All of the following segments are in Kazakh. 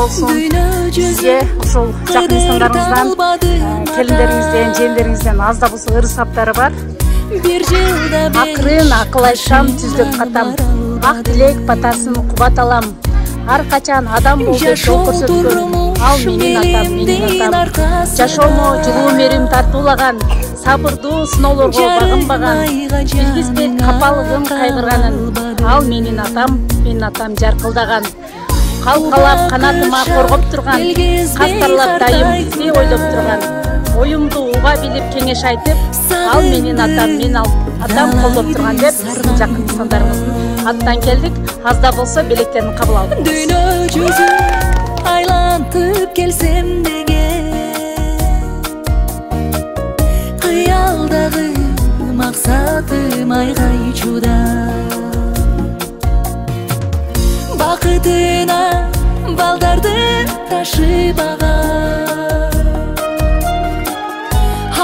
болсун. Сизге ушул жакын insanlarыңыздан, келиндериңизден, жиендериңизден аз да болсо ырыс саптары бар. Акырын акыл айтсам, түздүк катам. Ак тилек батасын кубат алам. Ар качан адам болуп жол көрсөткөн. Ал менин атам. Жашоомо жылуу мерим тартуулаган, сабырдуу сыноолорго багынбаган, билгизбек капалыгын кайгырганын. Ал менин атам жаркылдаган. Калкалап канатыма коргоп турган, кастарлап дайым бизди ойлоп турган. Оюмду уга билип кеңеш айтып, ал менин атам колдоп турган деп сиздин жакын insanдарыңыздын аттан келдик. Азда болсо белектерин кабыл алдык. Дүйнө жүзү айлантып келсем деген, кыялдагы максатым айга учууда. Бакытына балдарды ташыбаган,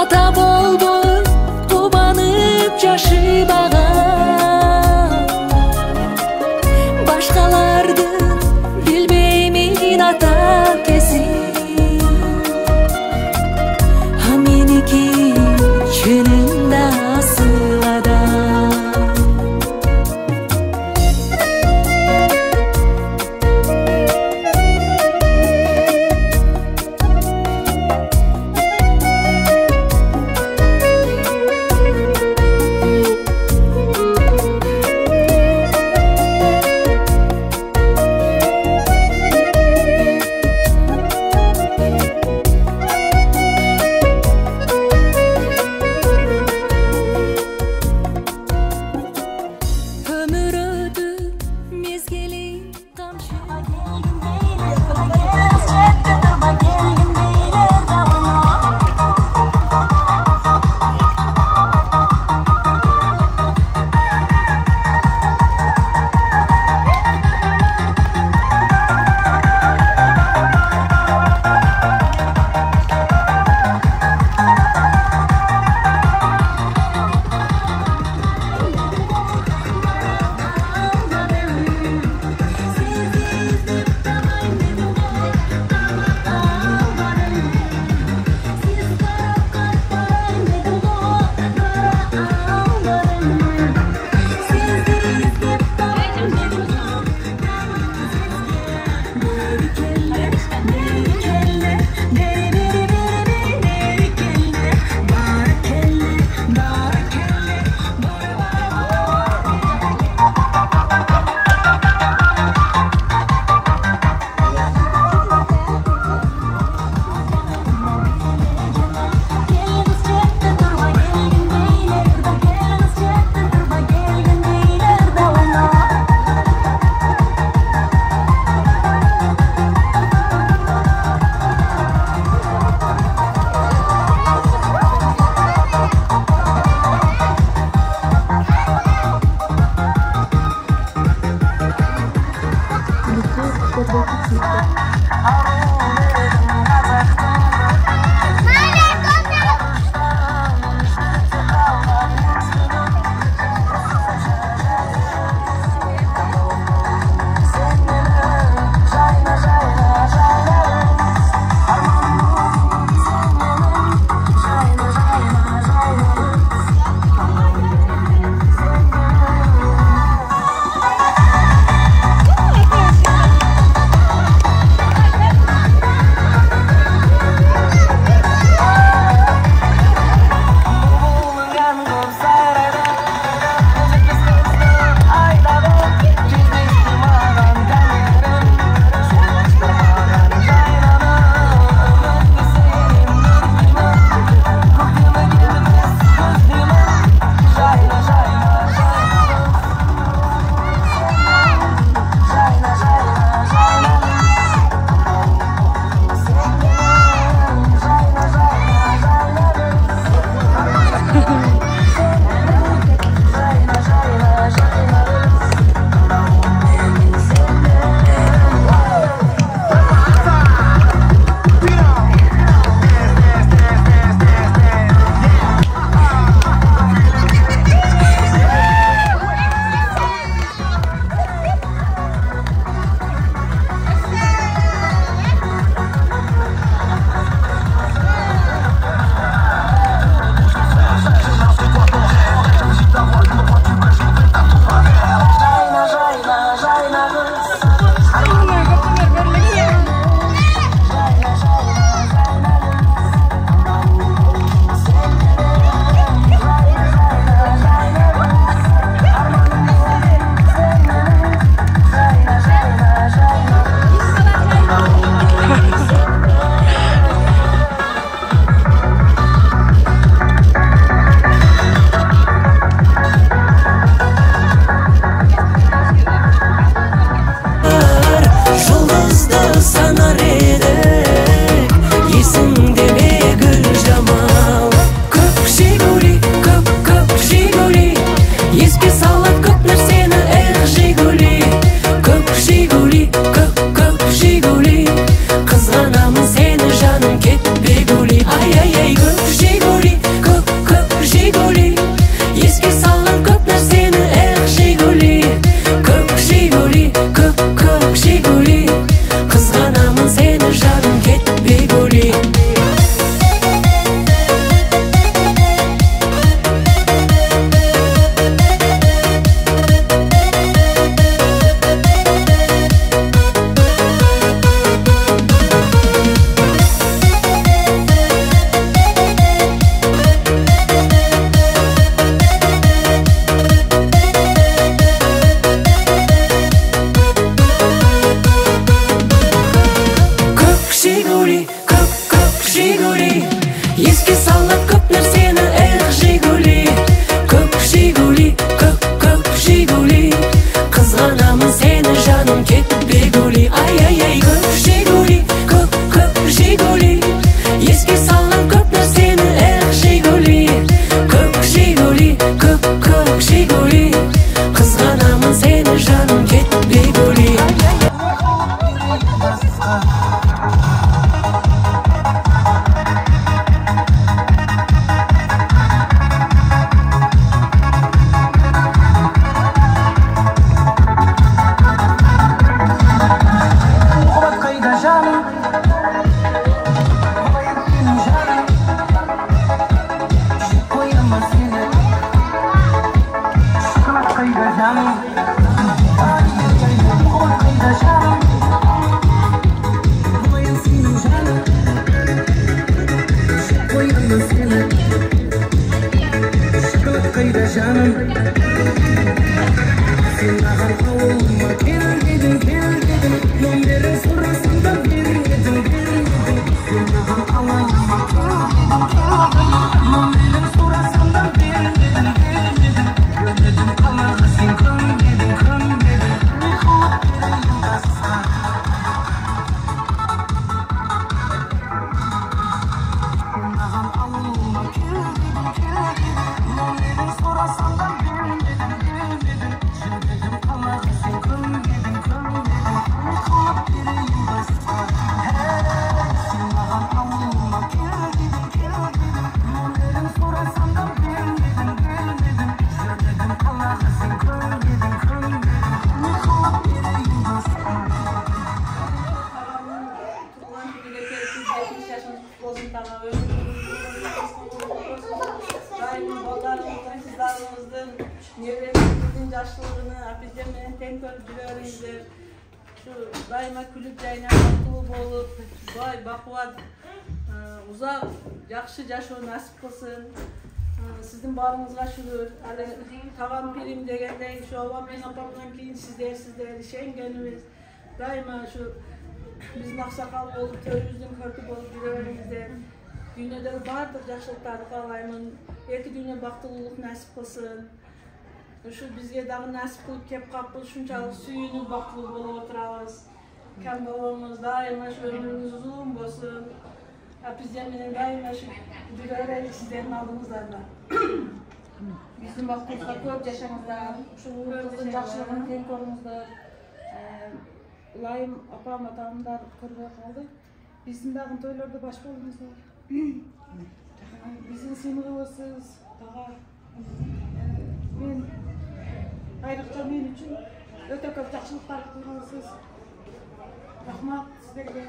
ата болбоп кубанып жашыбаган, башкалардын билбеймин ата кесин, а меники чынында асыл адам. Жигули, көк Жигули. Еске салып көп нәрсені, Жигули. Көк Жигули, көк Жигули. Қызғанамын сені жаным, кетпе гули. Ай-ай-ай, көк Жигули, көк Жигули. Еске салып көп нәрсені, Жигули. Көк Жигули, көк Жигули. Қызғанамын сені жаным, кетпе гули. Daima külüp jayna bактылуу болуп, бай бакубат, узак, жакшы жашоо насип кылсын. Сиздин баарыңызга шүгүр. Али таган пирим дегендей, ушу ала мен апамдан кийин сиздер ишенгенибиз. Daima şu биздин аксакал болуп, төрүбүздүн көркү болуп жүрө бериңиздер. Дүйнөдөгү баардык жакшылыктарды каалаймын. Эки дүйнө бактылуулук насип кылсын. Ушу бизге дагы насип кылып кеп калыппыз, ушунчалык сүйүнүп бактылуу болуп отурабыз. Кем болобуз, дайыма өмүрүңүз узун болсун. Биздер менен дайыма жүрө берели сиздердин алдыңыздарда. Биздин бактыбызга көп жашаңыздар, ушул кыздын жакшылыгын тең көрүңүздөр. Ылайым апам атамдар көрбөй калды. Биздин дагы тойлордо баш болуңуздар. Биздин сыймыгыбызсыз дагы мен айрыкча мен үчүн өтө көп жакшылыктарды кылгансыз. Рахмат сиздерге.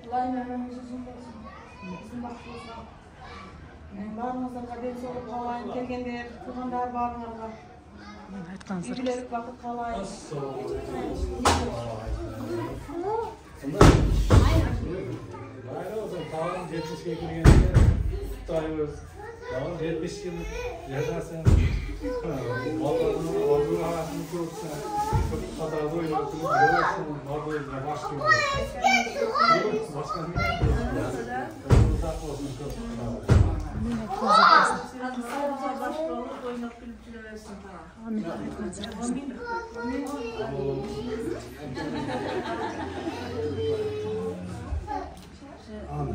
Ылайым өмүрүңүз узун болсун. Биздин бактыбызга. Баарыңыздарга ден соолук каалайм, келгендер, туугандар баарыңарга. Игилик бакыт каалайм. Tağın 70'e girgenler tutarıyoruz. Tağın 70 yıl yaşasın. Vallahi ordu arasını kursun. Kadar boyunca görürsün. Ordu başlıyor. Başka ne? Uzak olsun. Amin.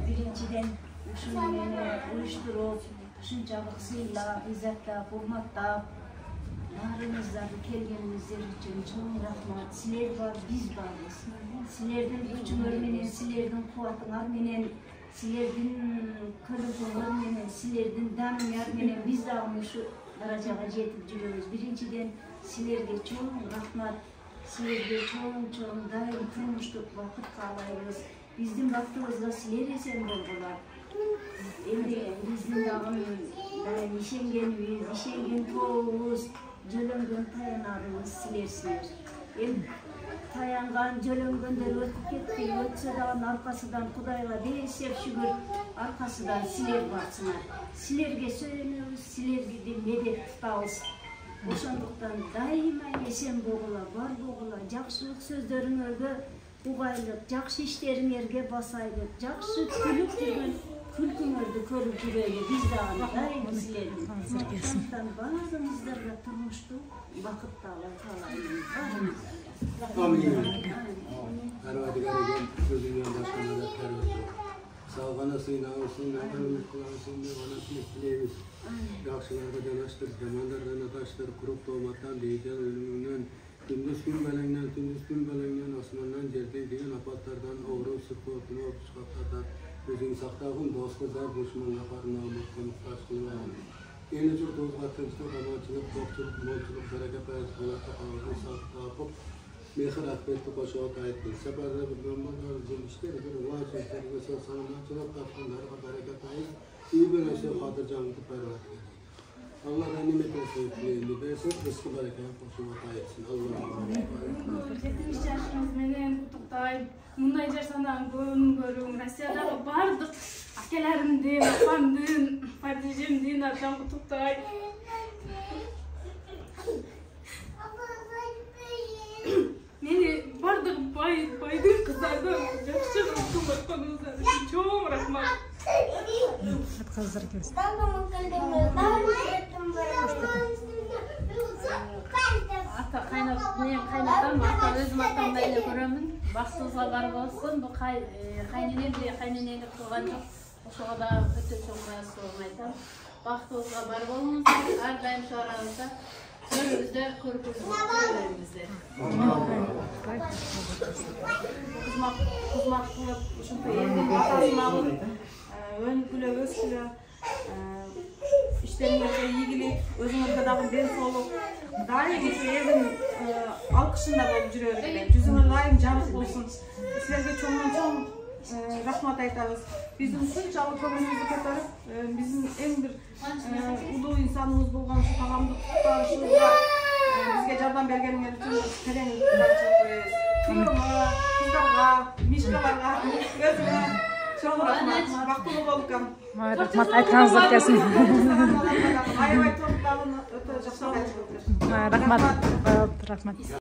Birinciden ушуну уюштуруп, ушунчалык сыйлап, иззаттап, урматтап, баарыңыздарды келгениңиздер үчүн чоң рахмат. Силер бар, биз барбыз. Силердин күчүңөр менен, силердин кубатыңар менен, силердин көлөкөңөр менен, силердин дамыңар менен биз дагы ушу даражага жетип жүрөбүз. Биринчиден силерге чоң рахмат. Силерге чоң дайым турмуштук бакыт каалайбыз. Биздин бактыбызга силер эсен болгула. Энди биздин дагы дайым ишенген тобубуз, жөлөнгөн таянарыбыз силерсиңер. Эми таянган, жөлөнгөндөр өтүп кетти, өтсө дагы аркасынан Кудайга дээсеп шүгүр, аркасынан силер барсыңар. Силерге сөйөнөбүз, силерге медет тутабыз. Ошондуктан дайыма эсен болгула, бар болгула, жакшылык сөздөрүңөргө угайлып, жакшы иштериңерге басайлып, жакшы күлүп жүргөн күлкүңөрдү көрүп жүрөлү. Биз дагы дайым силердин. Ошондуктан баарыңыздарга турмушту бакыттуу каалайбыз. Parvardigar'ın sözünden başkanına da terörüyor. Sağgana sığınağısın, ömrümüz kulansın diye bana tilekleyiz. Yakşılarda canaştır, zamanlardan ataştır, kurup doğmaktan değeceğiz ölümünden. Gündüz gün belengden, osmandan cerdeydiğin apatlardan, oğru sıkı ortunu opuşkatlardan, özün saktağın dostlar, düşmanla karına umutlu muhtaçlığı. Yeni çok tozga tınçlık, amaçlık, tokçuluk, molçuluk, bereket ayet, kulakta kalıcı, saktağın, Mehir akbetli koşuğa kayıttır. Seferde bir gömber izlemişler. Bir vaaz ettiğinde sanatçılar katılımları bereket ayet. İyi bir şey hatırcamını perverdi. Allah nimetine sevdiğini versin. Rızkı bereketi koşuğa kayıtsın. Allah'ım. 70 yaşımız menen kutuktayım. Мындай жашандан көрүм. Россиядагы бардык акелеримдин, апамдын, падежемдин атынан куттуктайм. Meni bardıq baydın kızlardan жақсы қылып жатқаныңыздар үшін чоң рахмат. Қазір келсін. Ата қайнатам, ата өзім атамда эле көрөмүн. Бактыбызга бар болсун. Бул кайненемди кылган жок. Ошого да өтө чоң ыраазычылыгымды айтам. Бактыбызга бар болуңуздар, ар дайым ушу арабызда Önümüzde körpüzümüzde. Kızmak kılıp, şunta yerden atasını alıp, önküle, özküle, işlerinize ilgili, özünüzde dağın ben solup, daim yerden alkışında bolup жүрөбүз. Жүзүңөр daim жарык болсун. Силерге чоңдон rahmat aytабыз. Биздин ушунчалык көңүлүбүздү көтөрүп, биздин эң бир улуу инсаныбыз болгон ушу тагамды кутташыбызга бизге жардам бергениңер үчүн терең ыраазычылык беребиз. Күйөөмө, кыздарга, мишкаларга, өзүңө чоң рахмат. Бактылуу болуп Рахмат айтканыңыздар келсин. Аябай топтогун өтө жакшы айтып бердиңиз. Рахмат.